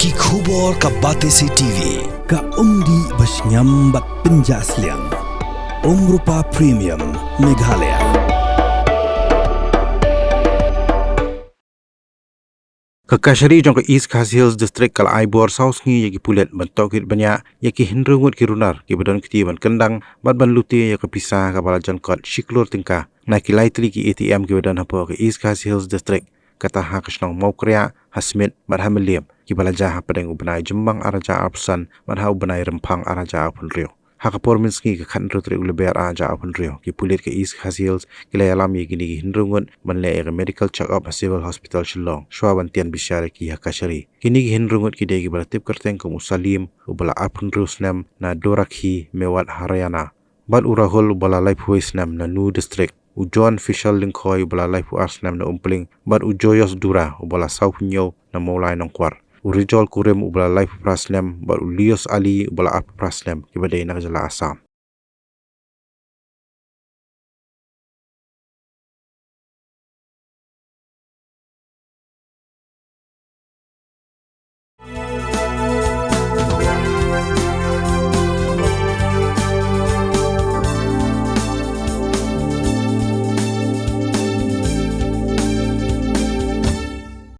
Ki khubor ka Batesi TV. Ka umdi basnyam bat penjaslian. Rupa Premium Meghalaya. Kakashari jong ke East Khas Hills District kal Aibor South ngi yaki pulet bantokit banyak yaki hindrungut ki runar ki badan kiti ban kendang bat ban luti ya ke pisah ka bala jankot shiklur tingka na ki laitri ki ATM ki badan hapo ke East Khas Hills District kata ha kasnong mau kriya hasmit bat hameliam ki bala jaha padeng ubenai jembang araja apsan bat ha ubenai rempang araja apun rio ha kapor minski ke kan rutri uleber araja apun rio ki pulet ke East Khas Hills ki layalam yaki ni hindrungut ban le medical check up civil hospital Shillong shwa bantian bisyare ki hakashari kini ki hindrungut ki degi bala tip kerteng ke musalim ubala apun rusnam na dorakhi mewat haryana bat urahul ubala life nam na nu district ujon official lingkoi ubala life nam na umpling bat ujoyos dura ubala saupunyo na maulai nongkwar urijol kurem ubala life nam bat ulios ali ubala ap prasnam ki badai na jala asam